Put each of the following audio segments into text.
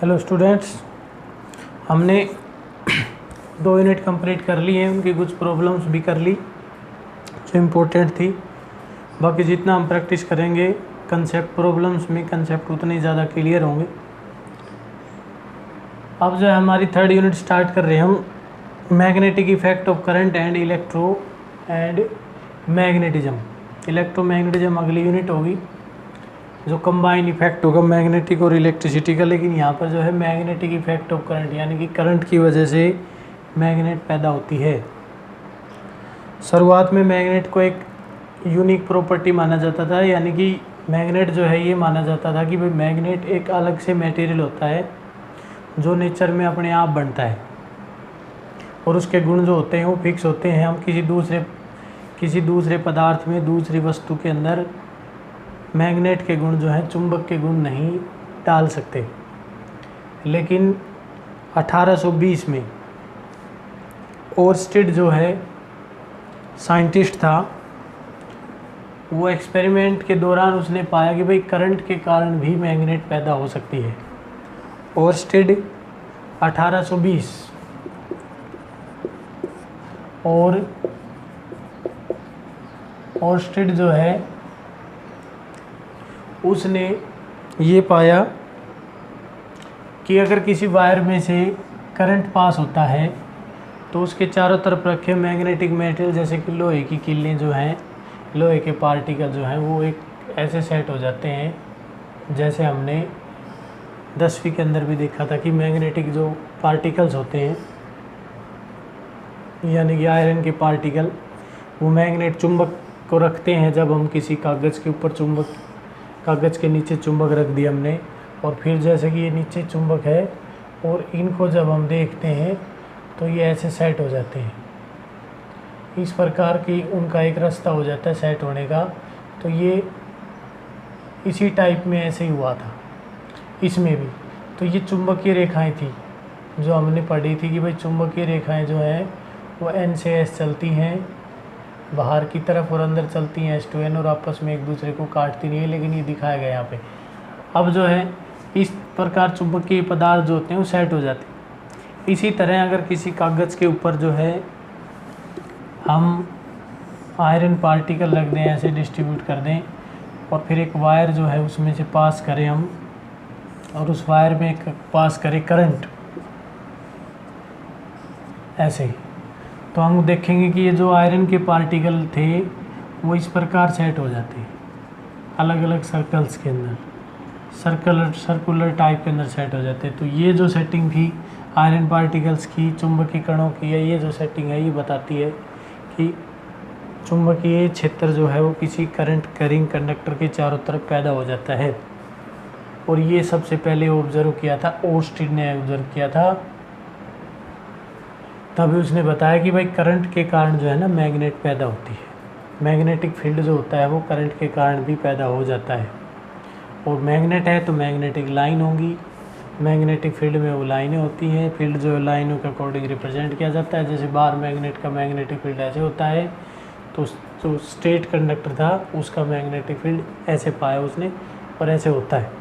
Hello students, हमने 2 unit complete कर ली हैं। उनकी कुछ प्रॉब्लम्स भी कर ली जो इम्पोर्टेंट थी। बाकी जितना हम प्रैक्टिस करेंगे कंसेप्ट प्रॉब्लम्स में, कंसेप्ट उतने ज़्यादा क्लियर होंगे। अब जो है हमारी 3rd यूनिट स्टार्ट कर रहे हैं हम, magnetic effect of current and magnetism. Electromagnetism अगली यूनिट होगी जो कंबाइन इफेक्ट होगा मैग्नेटिक और इलेक्ट्रिसिटी का। लेकिन यहाँ पर जो है मैग्नेटिक इफेक्ट ऑफ करंट, यानी कि करंट की वजह से मैग्नेट पैदा होती है। शुरुआत में मैग्नेट को एक यूनिक प्रॉपर्टी माना जाता था, यानी कि मैग्नेट जो है ये माना जाता था कि भाई मैग्नेट एक अलग से मटेरियल होता है जो नेचर में अपने आप बनता है और उसके गुण जो होते हैं वो फिक्स होते हैं। हम किसी दूसरे पदार्थ में, दूसरी वस्तु के अंदर मैग्नेट के गुण जो हैं, चुंबक के गुण नहीं डाल सकते। लेकिन 1820 में ओरस्टेड जो है साइंटिस्ट था, वो एक्सपेरिमेंट के दौरान उसने पाया कि भाई करंट के कारण भी मैग्नेट पैदा हो सकती है। ओरस्टेड 1820 और ओरस्टेड जो है उसने ये पाया कि अगर किसी वायर में से करंट पास होता है तो उसके चारों तरफ रखे मैग्नेटिक मटेरियल जैसे कि लोहे की किल्लें जो हैं, लोहे के पार्टिकल जो हैं, वो एक ऐसे सेट हो जाते हैं जैसे हमने 10वीं के अंदर भी देखा था कि मैग्नेटिक जो पार्टिकल्स होते हैं, यानी कि आयरन के पार्टिकल, वो मैग्नेट चुंबक को रखते हैं। जब हम किसी कागज़ के ऊपर कागज़ के नीचे चुंबक रख दिया हमने, और फिर जैसे कि ये नीचे चुंबक है और इनको जब हम देखते हैं तो ये ऐसे सेट हो जाते हैं। इस प्रकार की उनका एक रास्ता हो जाता है सेट होने का। तो ये इसी टाइप में ऐसे ही हुआ था इसमें भी। तो ये चुंबकीय रेखाएं थी जो हमने पढ़ी थी कि भाई चुंबकीय रेखाएं जो हैं वो N से S चलती हैं बाहर की तरफ और अंदर चलती हैं S to N, और आपस में एक दूसरे को काटती नहीं है, लेकिन ये दिखाया गया यहाँ पे। अब जो है इस प्रकार चुंबकीय पदार्थ जो होते हैं वो सेट हो जाते हैं। इसी तरह अगर किसी कागज़ के ऊपर जो है हम आयरन पार्टिकल रख दें, ऐसे डिस्ट्रीब्यूट कर दें, और फिर एक वायर जो है उसमें से पास करें हम, और उस वायर में पास करें करंट ऐसे ही, तो हम देखेंगे कि ये जो आयरन के पार्टिकल थे वो इस प्रकार सेट हो जाते हैं अलग अलग सर्कल्स के अंदर, सर्कुलर टाइप के अंदर सेट हो जाते हैं। तो ये जो सेटिंग थी आयरन पार्टिकल्स की, चुंबकीय कणों की, ये जो सेटिंग है ये बताती है कि चुंबकीय क्षेत्र जो है वो किसी करंट कैरिंग कंडक्टर के चारों तरफ पैदा हो जाता है। और ये सबसे पहले ऑब्जर्व किया था ओरस्टेड ने, ऑब्जर्व किया था। तभी उसने बताया कि भाई करंट के कारण जो है ना मैग्नेट पैदा होती है। मैग्नेटिक फील्ड जो होता है वो करंट के कारण भी पैदा हो जाता है। और मैग्नेट है तो मैग्नेटिक लाइन होगी, मैग्नेटिक फील्ड में वो लाइनें होती हैं। फील्ड जो है लाइनों के अकॉर्डिंग रिप्रेजेंट किया जाता है। जैसे बाहर मैग्नेट का मैग्नेटिक फील्ड ऐसे होता है, तो जो स्ट्रेट कंडक्टर था उसका मैग्नेटिक फील्ड ऐसे पाया उसने, और ऐसे होता है।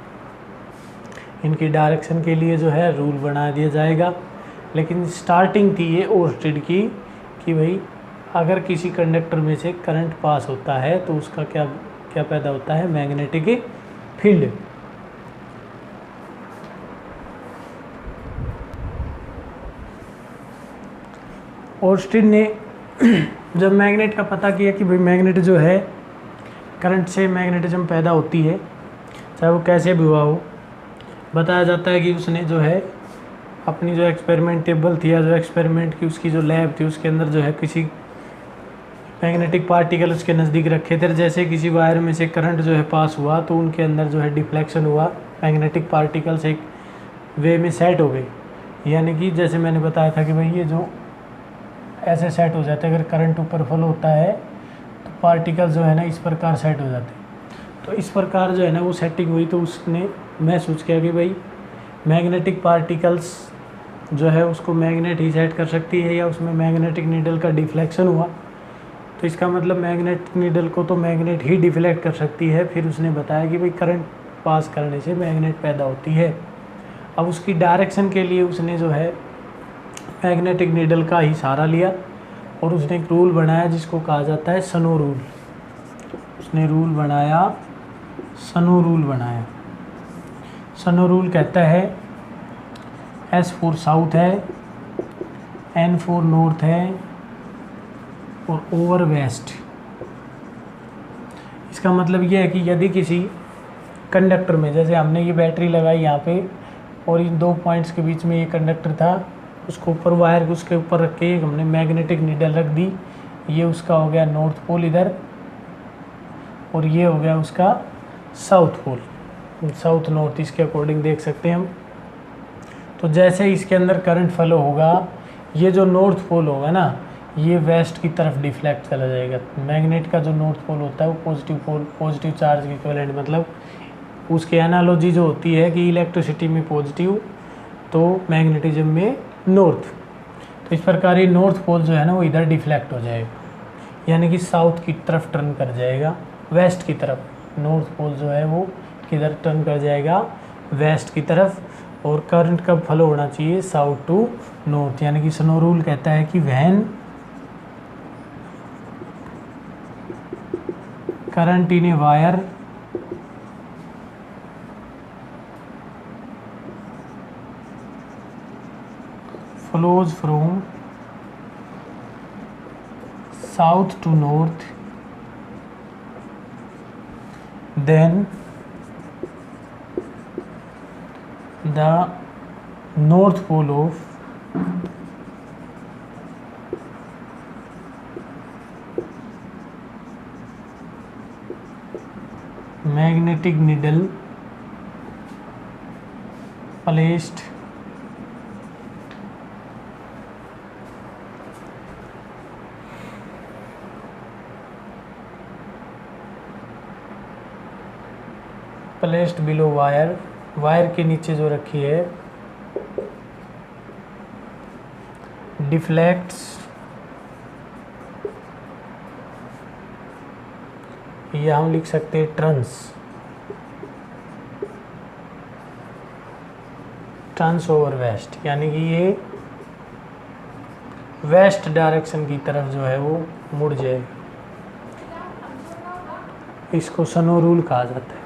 इनकी डायरेक्शन के लिए जो है रूल बना दिया जाएगा। लेकिन स्टार्टिंग थी ये ओरस्टेड की कि भाई अगर किसी कंडक्टर में से करंट पास होता है तो उसका क्या पैदा होता है, मैग्नेटिक फील्ड। ओरस्टेड ने जब मैग्नेट का पता किया कि भाई मैग्नेट जो है करंट से मैग्नेटिज्म पैदा होती है, चाहे वो कैसे भी हुआ हो, बताया जाता है कि उसने जो है अपनी जो एक्सपेरिमेंट टेबल थी या जो एक्सपेरिमेंट की उसकी जो लैब थी उसके अंदर जो है किसी मैग्नेटिक पार्टिकल उसके नज़दीक रखे थे। जैसे किसी वायर में से करंट जो है पास हुआ तो उनके अंदर जो है डिफ्लेक्शन हुआ, मैग्नेटिक पार्टिकल्स एक वे में सेट हो गए। यानी कि जैसे मैंने बताया था कि भाई ये जो ऐसे सेट हो जाते हैं, अगर करंट ऊपर फ्लो होता है तो पार्टिकल जो है ना इस प्रकार सेट हो जाते हैं। तो इस प्रकार जो है ना वो सेटिंग हुई, तो उसने महसूस किया कि भाई मैग्नेटिक पार्टिकल्स जो है उसको मैग्नेट ही सेट कर सकती है, या उसमें मैग्नेटिक नीडल का डिफ्लेक्शन हुआ तो इसका मतलब मैग्नेटिक नीडल को तो मैग्नेट ही डिफ्लेक्ट कर सकती है। फिर उसने बताया कि भाई करंट पास करने से मैग्नेट पैदा होती है। अब उसकी डायरेक्शन के लिए उसने जो है मैग्नेटिक नीडल का ही सहारा लिया और उसने एक रूल बनाया जिसको कहा जाता है सनो रूल। उसने रूल बनाया, सनो रूल बनाया। सनो रूल कहता है S फॉर साउथ है, N फॉर नॉर्थ है और ओवर वेस्ट। इसका मतलब ये है कि यदि किसी कंडक्टर में, जैसे हमने ये बैटरी लगाई यहाँ पे और इन दो पॉइंट्स के बीच में ये कंडक्टर था, उसको ऊपर वायर उसके ऊपर रख के हमने मैग्नेटिक नीडल रख दी। ये उसका हो गया नॉर्थ पोल इधर और ये हो गया उसका साउथ पोल, साउथ नॉर्थ इसके अकॉर्डिंग देख सकते हैं हम। तो जैसे इसके अंदर करंट फ्लो होगा, ये जो नॉर्थ पोल होगा ना, ये वेस्ट की तरफ डिफ्लेक्ट चला जाएगा। मैग्नेट का जो नॉर्थ पोल होता है वो पॉजिटिव चार्ज के इक्विवेलेंट, मतलब उसकी एनालॉजी जो होती है कि इलेक्ट्रिसिटी में पॉजिटिव तो मैग्नेटिज्म में नॉर्थ। तो इस प्रकार ये नॉर्थ पोल जो है ना वो इधर डिफ्लेक्ट हो जाएगा, यानी कि साउथ की तरफ टर्न कर जाएगा, वेस्ट की तरफ। नॉर्थ पोल जो है वो किधर टर्न कर जाएगा, वेस्ट की तरफ। और करंट कब फ्लो होना चाहिए, साउथ टू नॉर्थ। यानी कि सनो रूल कहता है कि when current in a wire flows from south to north, then the north pole of magnetic needle placed below wire, wire के नीचे जो रखी है, डिफ्लेक्ट्स, या हम लिख सकते हैं टर्न्स ओवर वेस्ट, यानी कि ये वेस्ट डायरेक्शन की तरफ जो है वो मुड़ जाएगा। इसको सनो रूल कहा जाता है।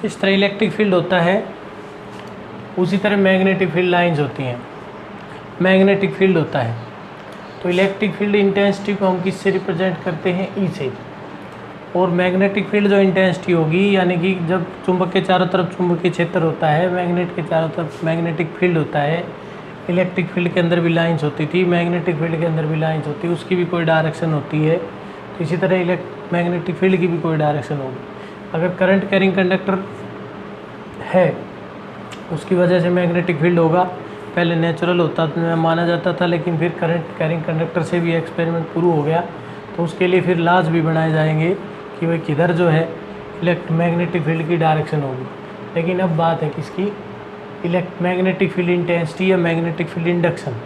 इस तरह इलेक्ट्रिक फील्ड होता है, उसी तरह मैग्नेटिक फील्ड लाइंस होती हैं। मैग्नेटिक फील्ड होता है तो इलेक्ट्रिक फील्ड इंटेंसिटी को हम किससे रिप्रेजेंट करते हैं, ई से। और मैग्नेटिक फील्ड जो इंटेंसिटी होगी, यानी कि जब चुंबक के चारों तरफ चुंबकीय क्षेत्र होता है, मैग्नेट के चारों तरफ मैग्नेटिक फील्ड होता है। इलेक्ट्रिक फील्ड के अंदर भी लाइंस होती थी, मैग्नेटिक फील्ड के अंदर भी लाइंस होती है, उसकी भी कोई डायरेक्शन होती है। तो इसी तरह मैग्नेटिक फील्ड की भी कोई डायरेक्शन होगी। अगर करंट कैरिंग कंडक्टर है उसकी वजह से मैग्नेटिक फील्ड होगा। पहले नेचुरल होता माना जाता था, लेकिन फिर करंट कैरिंग कंडक्टर से भी एक्सपेरिमेंट शुरू हो गया, तो उसके लिए फिर लॉज भी बनाए जाएंगे कि भाई किधर जो है मैग्नेटिक फील्ड की डायरेक्शन होगी। लेकिन अब बात है किसकी, मैग्नेटिक फील्ड इंटेंसिटी या magnetic field induction.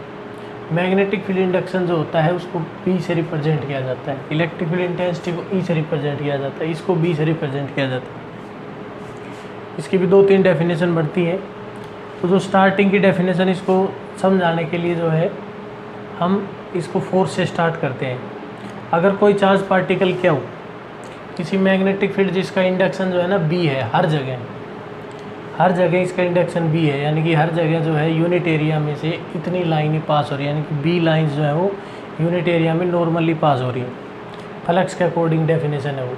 Magnetic field induction जो होता है उसको B से रिप्रेजेंट किया जाता है, इलेक्ट्रिक फील्ड इंटेंसिटी को E से रिप्रेजेंट किया जाता है, इसको B से रिप्रेजेंट किया जाता है। इसकी भी 2-3 डेफिनेशन बढ़ती है। तो जो स्टार्टिंग की डेफिनेशन, इसको समझाने के लिए जो है हम इसको फोर्स से स्टार्ट करते हैं। अगर कोई चार्ज पार्टिकल क्या हो, किसी मैग्नेटिक फील्ड जिसका इंडक्शन जो है ना B है, हर जगह इसका इंडक्शन B है, यानी कि हर जगह जो है यूनिट एरिया में से इतनी लाइनें पास हो रही है, यानी कि B लाइन्स जो है वो यूनिट एरिया में नॉर्मली पास हो रही है। फ्लक्स के अकॉर्डिंग डेफिनेशन है वो।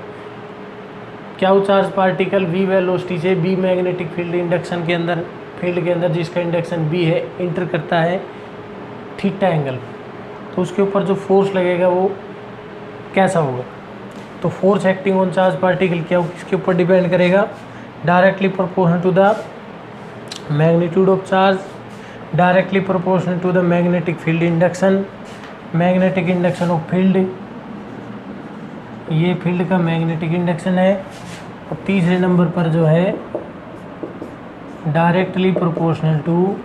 क्या वो चार्ज पार्टिकल V वेलोसिटी से B मैग्नेटिक फील्ड इंडक्शन के अंदर, फील्ड के अंदर जिसका इंडक्शन B है, इंटर करता है थीटा एंगल, तो उसके ऊपर जो फोर्स लगेगा वो कैसा होगा। तो force acting on charge particle क्या होगा, किसके ऊपर डिपेंड करेगा, directly proportional to the magnitude of charge, directly proportional to the magnetic field induction, magnetic induction of field, ये फील्ड का मैग्नेटिक इंडक्शन है। और तीसरे नंबर पर जो है directly proportional to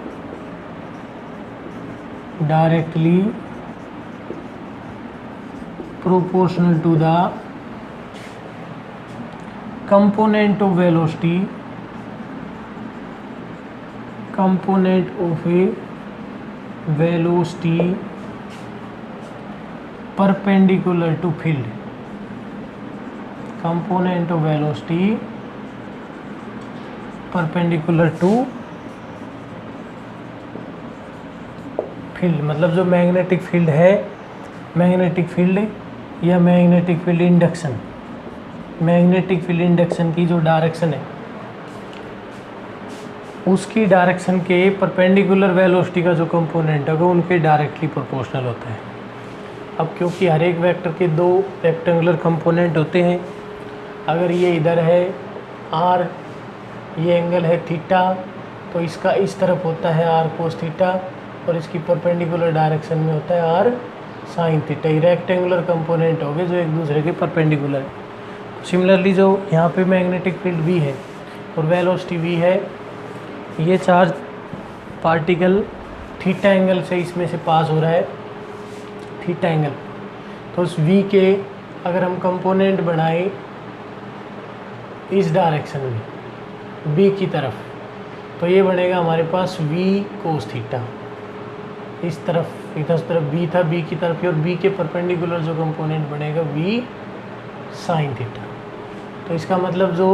directly proportional to the component of velocity perpendicular to field, component of velocity perpendicular to field, मतलब जो मैग्नेटिक फील्ड है, मैग्नेटिक फील्ड या magnetic field induction, magnetic field induction की जो डायरेक्शन है उसकी डायरेक्शन के perpendicular velocity का जो कंपोनेंट होगा उनके डायरेक्टली प्रोपोर्शनल होता है। अब क्योंकि हर एक वेक्टर के दो रेक्टेंगुलर कंपोनेंट होते हैं, अगर ये इधर है आर, ये एंगल है थीटा, तो इसका इस तरफ होता है आर कोस थीटा और इसकी परपेंडिकुलर डायरेक्शन में होता है आर साइन थीटा। ये रेक्टेंगुलर कंपोनेंट हो गए जो एक दूसरे के परपेंडिकुलर है। सिमिलरली जो यहाँ पे मैग्नेटिक फील्ड वी है और वेलोसिटी वी है, ये चार्ज पार्टिकल थीटा एंगल से इसमें से पास हो रहा है, थीटा एंगल, तो उस v के अगर हम कंपोनेंट बनाएं इस डायरेक्शन में b की तरफ, तो ये बनेगा हमारे पास v कोस थीटा। इस तरफ b था, b की तरफ, और b के परपेंडिकुलर जो कंपोनेंट बनेगा v साइन थीटा। तो इसका मतलब जो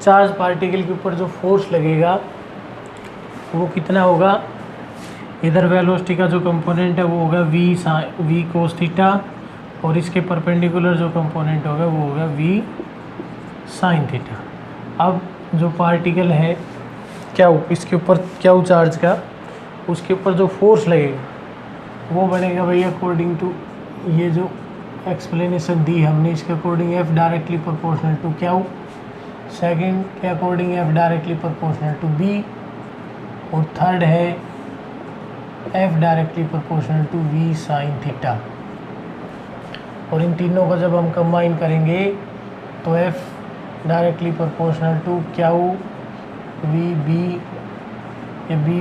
चार्ज पार्टिकल के ऊपर जो फोर्स लगेगा वो कितना होगा, इधर वेलोसिटी का जो कंपोनेंट है वो होगा v कोस थीटा और इसके परपेंडिकुलर जो कंपोनेंट होगा वो होगा v साइन थीटा। अब जो पार्टिकल है क्या इसके ऊपर क्या चार्ज का, उसके ऊपर जो फोर्स लगेगा वो बनेगा भाई अकॉर्डिंग टू ये जो एक्सप्लेनेशन दी हमने, इसके according f directly proportional to क्या, सेकंड के according f directly proportional to b, और थर्ड है f directly proportional to v sine theta. और इन तीनों को जब हम कंबाइन करेंगे तो f डायरेक्टली प्रोपोर्शनल टू क्या, v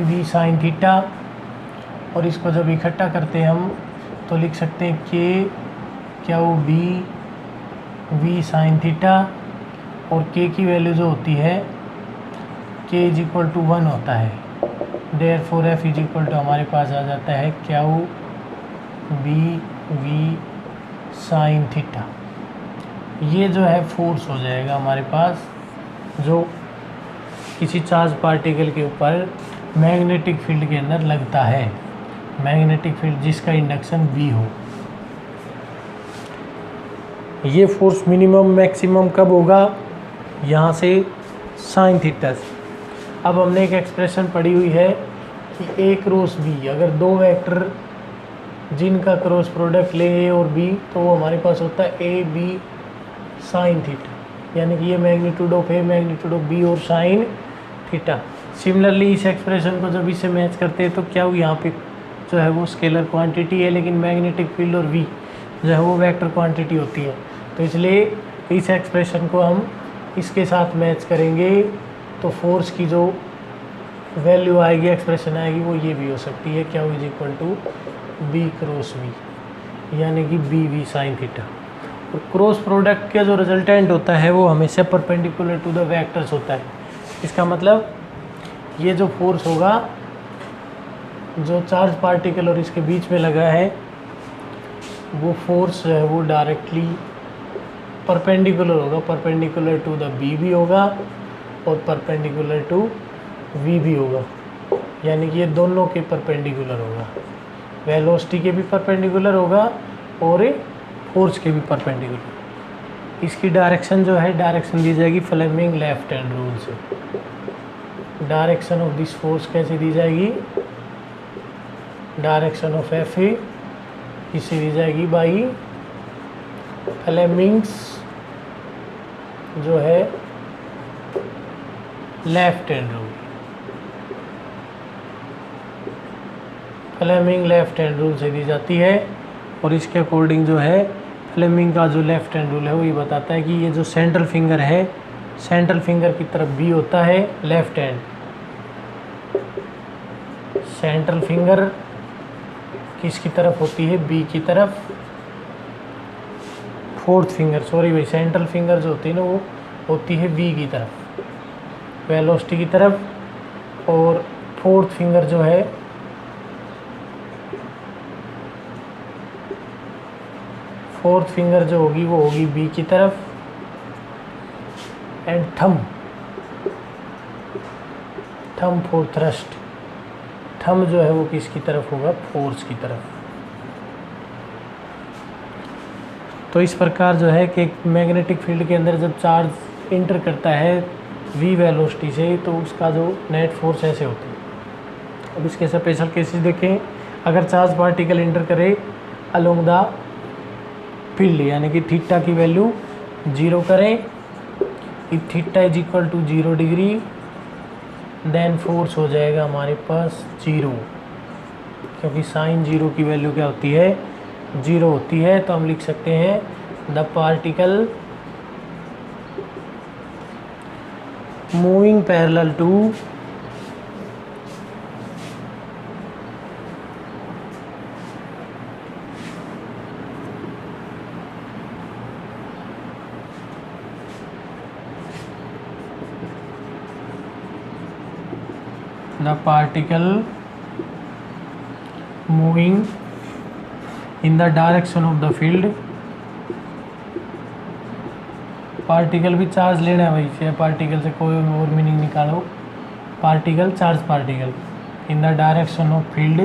v साइन थीटा, और इसको जब इकट्ठा करते हैं हम तो लिख सकते हैं k क्या b v साइन थीटा, और k की वैल्यू जो होती है k इज इक्वल टू 1 होता है, therefore f is equal to हमारे पास आ जाता है क्या b v साइन थीटा। ये जो है फोर्स हो जाएगा हमारे पास जो किसी चार्ज पार्टिकल के ऊपर मैग्नेटिक फील्ड के अंदर लगता है, मैग्नेटिक फील्ड जिसका इंडक्शन v हो। ये फोर्स मिनिमम मैक्सिमम कब होगा, यहाँ से साइन थीटा से। अब हमने एक एक्सप्रेशन पढ़ी हुई है कि a क्रॉस b, अगर दो वेक्टर जिनका क्रॉस प्रोडक्ट ले a और b तो वो हमारे पास होता है a b साइन थीटा, यानी कि ये magnitude of a magnitude of b और साइन थीटा। सिमिलरली इस एक्सप्रेशन को जब इसे मैच करते हैं तो क्या हो, यहाँ पे जो है वो स्केलर क्वांटिटी है, लेकिन मैग्नेटिक फील्ड और v जो है वो वेक्टर क्वांटिटी होती है। तो इसलिए इस एक्सप्रेशन को हम इसके साथ मैच करेंगे तो फोर्स की जो वैल्यू आएगी, एक्सप्रेशन आएगी, वो ये भी हो सकती है क्या, is equal to b cross v, यानी कि b v साइन थीटा। और क्रॉस प्रोडक्ट का जो रिजल्टेंट होता है वो हमेशा परपेंडिकुलर टू द वेक्टर्स होता है। इसका मतलब ये जो फोर्स होगा जो चार्ज पार्टिकल और इसके बीच में लगा है वो फोर्स जो है वो डायरेक्टली परपेंडिकुलर होगा, परपेंडिकुलर टू द b भी होगा और परपेंडिकुलर टू v भी होगा, यानी कि ये दोनों के परपेंडिकुलर होगा, वेलोसिटी के भी परपेंडिकुलर होगा और फोर्स के भी परपेंडिकुलर। इसकी डायरेक्शन जो है, डायरेक्शन दी जाएगी फ्लेमिंग लेफ्ट हैंड रूल से। डायरेक्शन ऑफ दिस फोर्स कैसे दी जाएगी, डायरेक्शन ऑफ एफ किसे दी जाएगी बाई फ्लेमिंग्स जो है left hand rule, Fleming left hand rule से दी जाती है। और इसके अकॉर्डिंग जो है फ्लेमिंग का जो लेफ्ट हैंड रूल है वो ये बताता है कि ये जो सेंट्रल फिंगर है, सेंट्रल फिंगर की तरफ बी होता है लेफ्ट हैंड, सेंट्रल फिंगर किसकी तरफ होती है, बी की तरफ। फोर्थ फिंगर, सॉरी भाई, सेंट्रल फिंगर जो होती है ना वो होती है वी की तरफ, वेलोसिटी की तरफ, और फोर्थ फिंगर जो है फोर्थ फिंगर जो होगी वो होगी बी की तरफ। And thumb for thrust, thumb जो है वो किसकी तरफ होगा, फोर्स की तरफ। तो इस प्रकार जो है कि मैग्नेटिक फील्ड के अंदर जब चार्ज इंटर करता है वी वेलोसिटी से तो उसका जो नेट फोर्स ऐसे होती है। अब इसके स्पेशल केसेस देखें। अगर चार्ज पार्टिकल इंटर करे अलोंग द फील्ड, यानी कि थीटा की वैल्यू 0 करें, if theta is equal to 0 degree, then force हो जाएगा हमारे पास 0, क्योंकि साइन 0 की वैल्यू क्या होती है, 0 होती है। तो हम लिख सकते हैं the particle moving parallel to the particle moving in the direction of the field, particle भी चार्ज लेना है भाई, चाहे पार्टिकल से कोई और मीनिंग निकालो, particle charge particle in the direction of field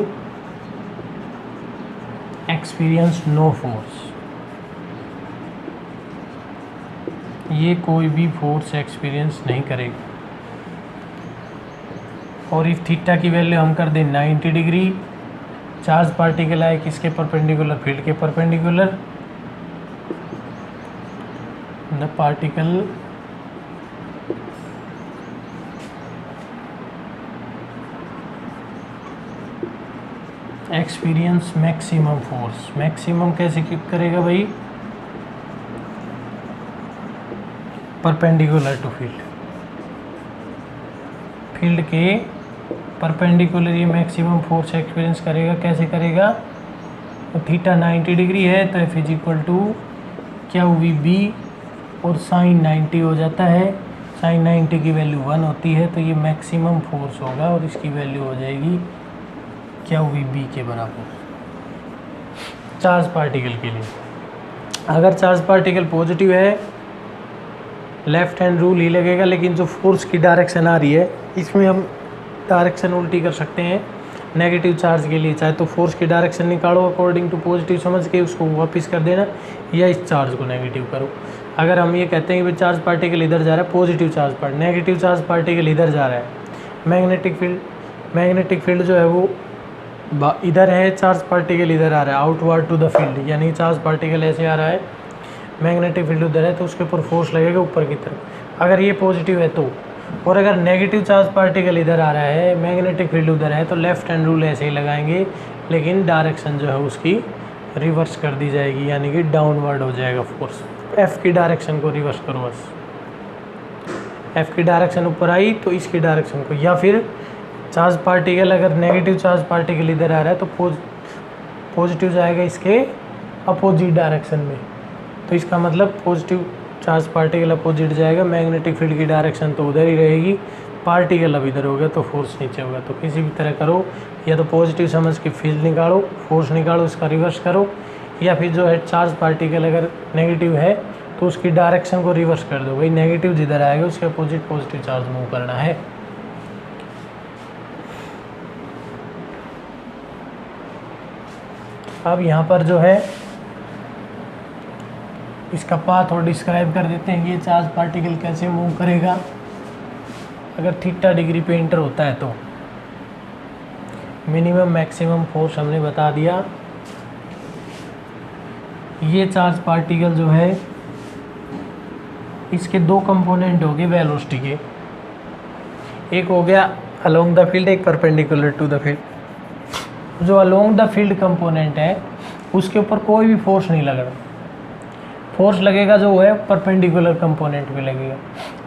experience no force, ये कोई भी फोर्स एक्सपीरियंस नहीं करेगा। और इफ थीटा की वैल्यू हम कर दें 90 डिग्री, चार्ज पार्टिकल आए किसके परपेंडिकुलर, फील्ड के perpendicular, the particle experience maximum force. Maximum कैसे करेगा भाई, परपेंडिकुलर टू फील्ड, फील्ड के परपेंडिकुलर ये मैक्सिमम फोर्स एक्सपीरियंस करेगा। कैसे करेगा, तो थीटा 90 डिग्री है तो एफ इज इक्वल टू क्या हुई बी, और साइन 90 हो जाता है, साइन 90 की वैल्यू 1 होती है, तो ये मैक्सिमम फोर्स होगा और इसकी वैल्यू हो जाएगी क्या हुई बी के बराबर चार्ज पार्टिकल के लिए। अगर चार्ज पार्टिकल पॉजिटिव है लेफ्ट हैंड रूल ही लगेगा, लेकिन जो फोर्स की डायरेक्शन आ रही है इसमें हम डायरेक्शन उल्टी कर सकते हैं। नेगेटिव चार्ज के लिए चाहे तो फोर्स की डायरेक्शन निकालो अकॉर्डिंग टू पॉजिटिव समझ के उसको वापस कर देना, या इस चार्ज को नेगेटिव करो। अगर हम ये कहते हैं कि चार्ज पार्टिकल इधर जा रहा है, positive charge particle, negative charge particle इधर जा रहा है, मैग्नेटिक फील्ड जो है वो इधर है, चार्ज पार्टिकल इधर आ रहा है, आउटवर्ड टू द फील्ड, यानी चार्ज पार्टिकल ऐसे आ रहा है, मैग्नेटिक फील्ड उधर है, तो उसके ऊपर फोर्स लगेगा ऊपर की तरफ। अगर ये पॉजिटिव है तो, और अगर नेगेटिव चार्ज पार्टिकल इधर आ रहा है, मैग्नेटिक फील्ड उधर है, तो लेफ्ट हैंड रूल ऐसे ही लगाएंगे, लेकिन डायरेक्शन जो है उसकी रिवर्स कर दी जाएगी, यानी कि डाउनवर्ड हो जाएगा फोर्स। एफ़ की डायरेक्शन को रिवर्स करो बस, एफ़ की डायरेक्शन ऊपर आई तो इसकी डायरेक्शन को, या फिर चार्ज पार्टिकल अगर नेगेटिव चार्ज पार्टिकल इधर आ रहा है तो पॉजिटिव जाएगा इसके अपोजिट डायरेक्शन में, तो इसका मतलब पॉजिटिव चार्ज पार्टिकल अपोजिट जाएगा, मैग्नेटिक फील्ड की डायरेक्शन तो उधर ही रहेगी, पार्टिकल अब इधर हो गया तो फोर्स नीचे होगा। तो किसी भी तरह करो, या तो पॉजिटिव समझ के फील्ड निकालो, फोर्स निकालो, इसका रिवर्स करो, या फिर जो है चार्ज पार्टिकल अगर नेगेटिव है तो उसकी डायरेक्शन को रिवर्स कर दो, भाई नेगेटिव जिधर आएगा उसके अपोजिट पॉजिटिव चार्ज मूव करना है। अब यहाँ पर जो है इसका पाथ और डिस्क्राइब कर देते हैं कि ये चार्ज पार्टिकल कैसे मूव करेगा। अगर थीटा डिग्री पे इंटर होता है तो मिनिमम मैक्सिमम फोर्स हमने बता दिया। ये चार्ज पार्टिकल जो है इसके दो कंपोनेंट हो गए वेलोसिटी के, एक हो गया अलोंग द फील्ड, एक परपेंडिकुलर टू द फील्ड। जो अलोंग द फील्ड कंपोनेंट है उसके ऊपर कोई भी फोर्स नहीं लग रहा, फोर्स लगेगा जो है परपेंडिकुलर कंपोनेंट पे लगेगा।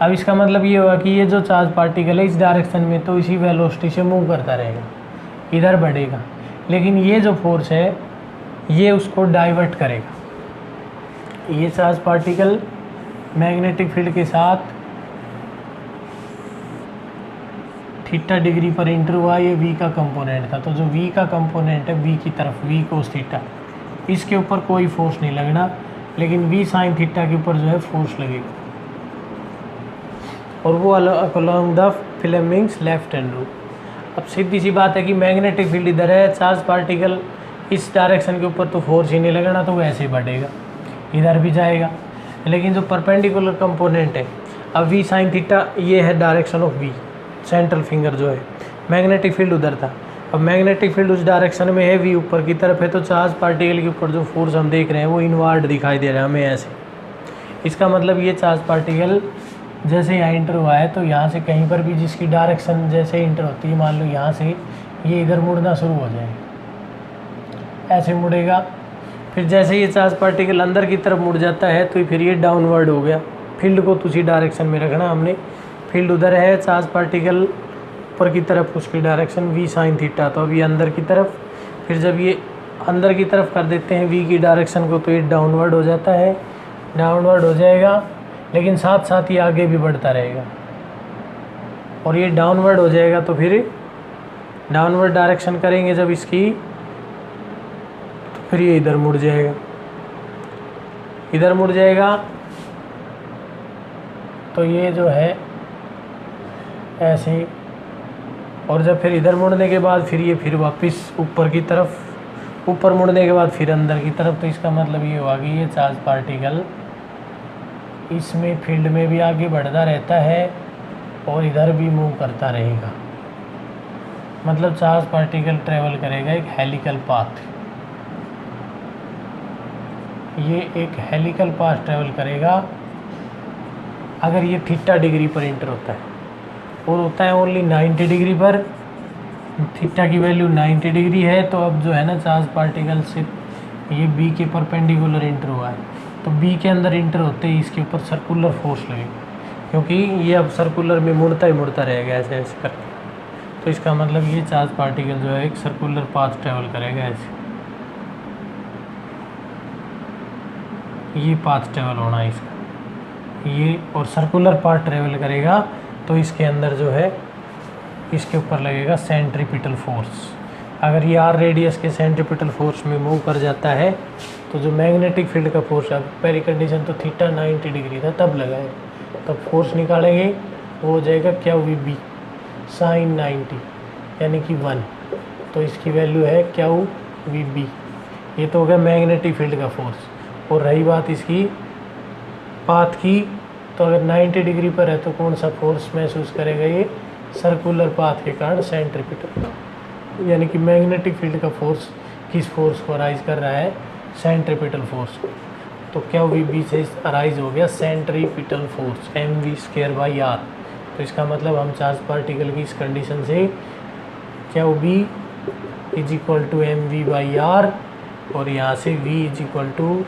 अब इसका मतलब ये हुआ कि ये जो चार्ज पार्टिकल है इस डायरेक्शन में तो इसी वेलोसिटी से मूव करता रहेगा, इधर बढ़ेगा, लेकिन ये जो फोर्स है ये उसको डाइवर्ट करेगा। ये चार्ज पार्टिकल मैग्नेटिक फील्ड के साथ थीटा डिग्री पर इंटर हुआ, ये v का कंपोनेंट था। तो जो v का कंपोनेंट है v की तरफ, v कोस थीटा, इसके ऊपर कोई फोर्स नहीं लगना, लेकिन v साइन थीटा के ऊपर जो है फोर्स लगेगा, और वो along the Fleming's left hand rule. अब सीधी सी बात है कि मैग्नेटिक फील्ड इधर है, चार्ज पार्टिकल इस डायरेक्शन के ऊपर तो फोर्स ही नहीं लगना, तो वो ऐसे ही बढ़ेगा, इधर भी जाएगा। लेकिन जो परपेंडिकुलर कंपोनेंट है, अब v साइन थीटा ये है direction of v, central finger जो है, मैग्नेटिक फील्ड उधर था। अब मैग्नेटिक फील्ड उस डायरेक्शन में है, v ऊपर की तरफ है, तो चार्ज पार्टिकल के ऊपर जो फोर्स हम देख रहे हैं वो इनवर्ड दिखाई दे रहा है हमें ऐसे। इसका मतलब ये चार्ज पार्टिकल जैसे यहाँ इंटर हुआ है, तो यहाँ से कहीं पर भी जिसकी डायरेक्शन जैसे इंटर होती है, मान लो यहाँ से ये इधर मुड़ना शुरू हो जाएगा, ऐसे मुड़ेगा। फिर जैसे ये चार्ज पार्टिकल अंदर की तरफ मुड़ जाता है, तो फिर ये डाउनवर्ड हो गया। फील्ड को उसी डायरेक्शन में रखना हमने, फील्ड उधर है, चार्ज पार्टिकल ऊपर की तरफ, उसकी डायरेक्शन v साइन थीटा, तो अब ये अंदर की तरफ। फिर जब ये अंदर की तरफ कर देते हैं v की डायरेक्शन को, तो ये डाउनवर्ड हो जाता है, डाउनवर्ड हो जाएगा, लेकिन साथ साथ ये आगे भी बढ़ता रहेगा। और ये डाउनवर्ड हो जाएगा, तो फिर डाउनवर्ड डायरेक्शन करेंगे जब इसकी, तो फिर ये इधर मुड़ जाएगा, इधर मुड़ जाएगा, तो ये जो है ऐसे। और जब फिर इधर मुड़ने के बाद फिर ये फिर वापस ऊपर की तरफ, ऊपर मुड़ने के बाद फिर अंदर की तरफ। तो इसका मतलब ये हुआ कि ये चार्ज पार्टिकल इसमें फील्ड में भी आगे बढ़ता रहता है और इधर भी मूव करता रहेगा। मतलब चार्ज पार्टिकल ट्रेवल करेगा एक हेलिकल पाथ, ये एक हेलिकल पाथ ट्रेवल करेगा अगर ये थीटा डिग्री पर इंटर होता है, और होता है ओनली 90 डिग्री पर। थीटा की वैल्यू 90 डिग्री है, तो अब जो है ना चार्ज पार्टिकल से ये बी के परपेंडिकुलर इंटर हुआ है, तो बी के अंदर इंटर होते ही इसके ऊपर सर्कुलर फोर्स लगेगा, क्योंकि ये अब सर्कुलर में मुड़ता ही मुड़ता रहेगा ऐसे ऐसे करके। तो इसका मतलब ये चार्ज पार्टिकल जो है एक सर्कुलर पाथ ट्रेवल करेगा ऐसे, ये पाथ ट्रेवल होना है इसका, ये और सर्कुलर पाथ ट्रेवल करेगा। तो इसके अंदर जो है इसके ऊपर लगेगा सेंट्रीपिटल फोर्स। अगर ये आर रेडियस के सेंट्रीपिटल फोर्स में मूव कर जाता है, तो जो मैग्नेटिक फील्ड का फोर्स है, पहली कंडीशन तो थीटा 90 डिग्री था तब लगा है, तब फोर्स निकालेंगे, वो हो जाएगा क्या, वी बी साइन 90 यानी कि 1। तो इसकी वैल्यू है क्या, वी बी। ये तो हो गया मैग्नेटिक फील्ड का फोर्स। और रही बात इसकी पाथ की, तो अगर 90 डिग्री पर है तो कौन सा फोर्स महसूस करेगा, ये सर्कुलर पाथ के कारण सेंट्रीपिटल, यानी कि मैग्नेटिक फील्ड का फोर्स किस फोर्स को अराइज कर रहा है, सेंट्रीपिटल फोर्स। तो क्या वी बी से अराइज हो गया centripetal force M V square by R. तो इसका मतलब हम चार्ज पार्टिकल की इस कंडीशन से Q B is equal to M V by R, और यहाँ से v is equal to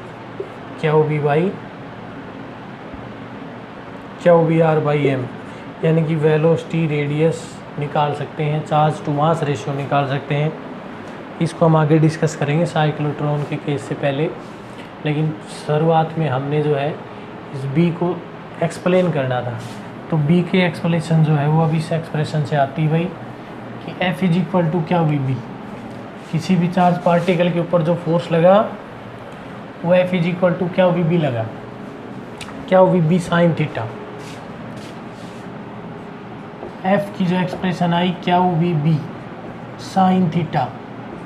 Q B by Q B R by M, यानी कि वेलोसिटी रेडियस निकाल सकते हैं, चार्ज टू मास रेशियो निकाल सकते हैं। इसको हम आगे डिस्कस करेंगे साइक्लोट्रॉन के केस से पहले, लेकिन शुरुआत में हमने जो है इस बी को एक्सप्लेन करना था। तो बी के एक्सप्लेनेशन जो है वो अभी इस एक्सप्रेशन से आती है भाई कि F is equal to Q V B, किसी भी चार्ज पार्टिकल के ऊपर जो फोर्स लगा वो F is equal to Q V B लगा, Q V B sine theta. F की जो एक्सप्रेशन आई Q V B sine theta,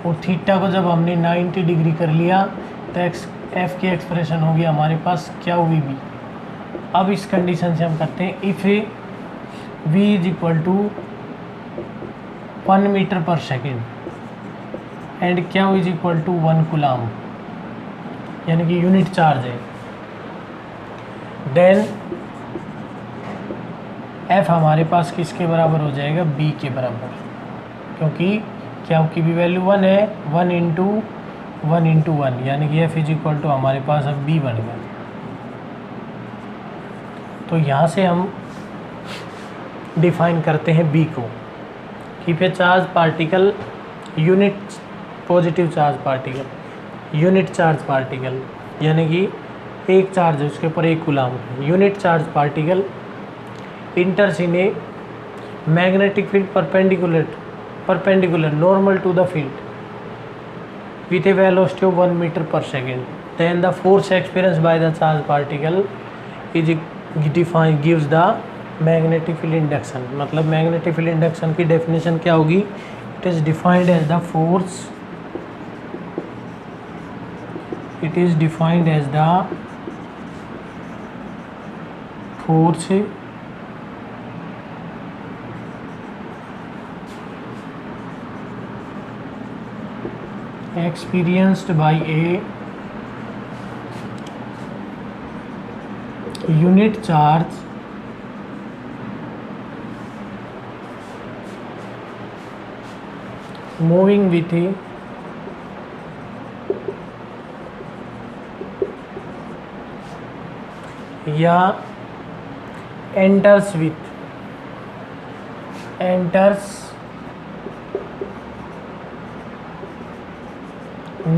और थीटा को जब हमने 90 डिग्री कर लिया तो एफ की एक्सप्रेशन हो गया हमारे पास क्या वी बी। अब इस कंडीशन से हम करते हैं if V is equal to 1 metre per second and Q is equal to 1 coulomb, यानी कि यूनिट चार्ज है, देन एफ हमारे पास किसके बराबर हो जाएगा, बी के बराबर, क्योंकि क्या की भी वैल्यू 1 है, 1 इंटू 1 यानी कि एफ इज इक्वल टू हमारे पास अब बी बन गया। तो यहाँ से हम डिफाइन करते हैं बी को कि पे charge particle unit positive charge particle, unit charge particle, यानी कि एक चार्ज है उसके ऊपर 1 कूलम है। Unit charge particle enters in a magnetic field perpendicular normal to the field with a velocity of 1 meter per second. Then the force experienced by the charged particle is defined gives the magnetic field induction. मतलब magnetic field induction की definition क्या होगी? It is defined as the force. It is defined as the force experienced by a unit charge moving with a या enters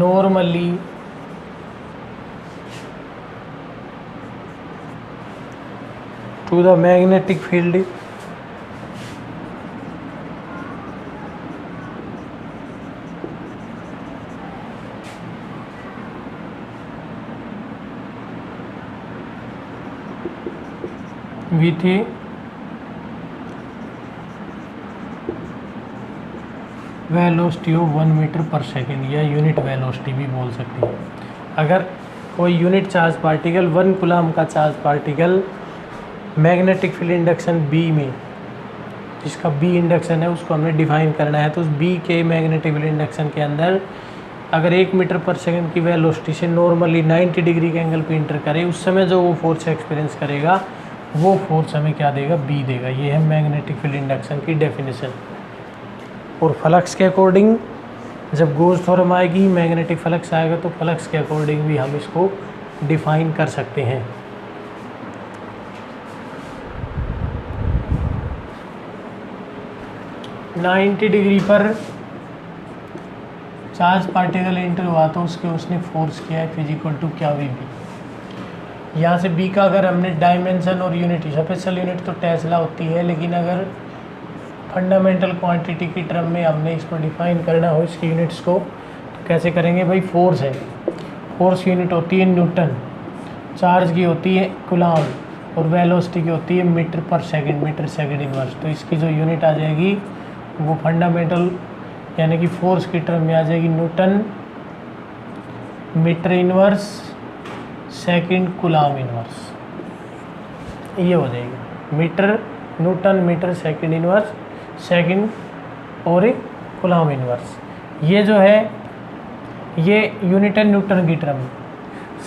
normally to the magnetic field with a velocity of 1 metre per second या unit velocity भी बोल सकते हैं। अगर कोई unit charge particle 1 coulomb का charge particle magnetic field induction B में, जिसका बी इंडक्शन है उसको हमें डिफाइन करना है, तो उस बी के मैग्नेटिक फील्ड इंडक्शन के अंदर अगर 1 मीटर पर सेकेंड की वेलोसिटी से नॉर्मली 90 डिग्री के एंगल पे इंटर करे, उस समय जो वो फोर्स एक्सपीरियंस करेगा वो फोर्स हमें क्या देगा? बी देगा। ये है मैग्नेटिक फील्ड इंडक्शन की डेफिनेशन। और फ्लक्स के अकॉर्डिंग जब गोज थ्योरम आएगी, मैग्नेटिक फ्लक्स आएगा, तो फ्लक्स के अकॉर्डिंग भी हम इसको डिफाइन कर सकते हैं। नाइन्टी डिग्री पर चार्ज पार्टिकल एंटर हुआ तो उसने फोर्स किया है physical to Q? V B. यहाँ से बी का अगर हमने डायमेंशन और यूनिट, स्पेशल यूनिट तो टेस्ला होती है, लेकिन अगर फंडामेंटल क्वांटिटी की टर्म में हमने इसको डिफाइन करना हो इसकी यूनिट्स को, तो कैसे करेंगे भाई? फोर्स है, फोर्स यूनिट होती है न्यूटन, चार्ज की होती है कूलम और वेलोसिटी की होती है मीटर पर सेकंड, मीटर सेकंड इनवर्स। तो इसकी जो यूनिट आ जाएगी वो फंडामेंटल यानी कि फोर्स की टर्म में आ जाएगी newton metre inverse second coulomb inverse. ये हो जाएगा metre newton metre second inverse second और एक कूलम इनवर्स। ये जो है ये यूनिट है न्यूटन की टर्म।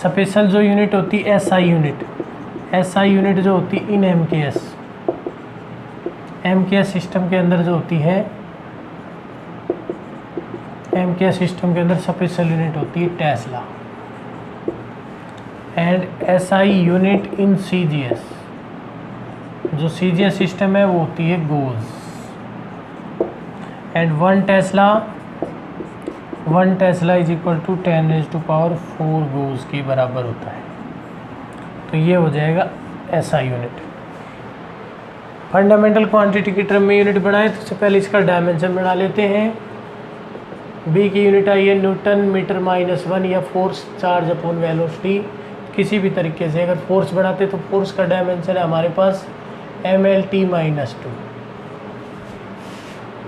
स्पेशल जो यूनिट होती है एसआई यूनिट, एसआई यूनिट जो होती है इन एमकेएस सिस्टम के अंदर जो होती है, एमकेएस सिस्टम के अंदर स्पेशल यूनिट होती है tesla. And SI unit in CGS, जो सीजीएस सिस्टम है वो होती है gauss. And 1 tesla is equal to 10⁴ gauss के बराबर होता है। तो ये हो जाएगा एसआई यूनिट। फंडामेंटल क्वांटिटी की टर्म में यूनिट बनाए तो सबसे पहले इसका डायमेंशन बना लेते हैं। बी की यूनिट आई है न्यूटन मीटर -1 या फोर्स चार्ज अपॉन वेलोसिटी। किसी भी तरीके से अगर फोर्स बनाते तो फोर्स का डायमेंशन है हमारे पास mLT-2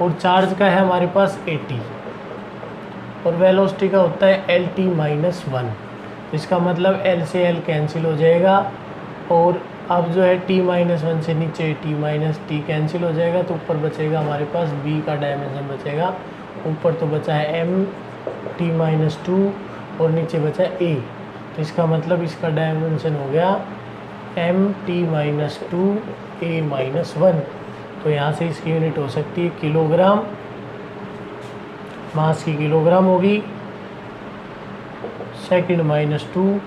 और चार्ज का है हमारे पास 80 और वेलोसिटी का होता है LT-1। इसका मतलब L से L कैंसिल हो जाएगा और अब जो है T-1 से नीचे T कैंसिल हो जाएगा, तो ऊपर बचेगा हमारे पास B का डायमेंशन बचेगा। ऊपर तो बचा है MT-2 और नीचे बचा है A, तो इसका मतलब इसका डायमेंशन हो गया MT-2 A-1। तो यहाँ से इसकी यूनिट हो सकती है किलोग्राम, मास की किलोग्राम होगी, सेकंड -2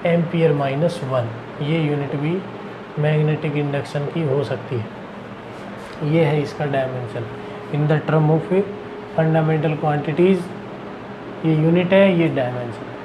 एम्पियर -1। ये यूनिट भी मैग्नेटिक इंडक्शन की हो सकती है। ये है इसका dimension in the term of fundamental quantities ये यूनिट है, ये डायमेंशन है।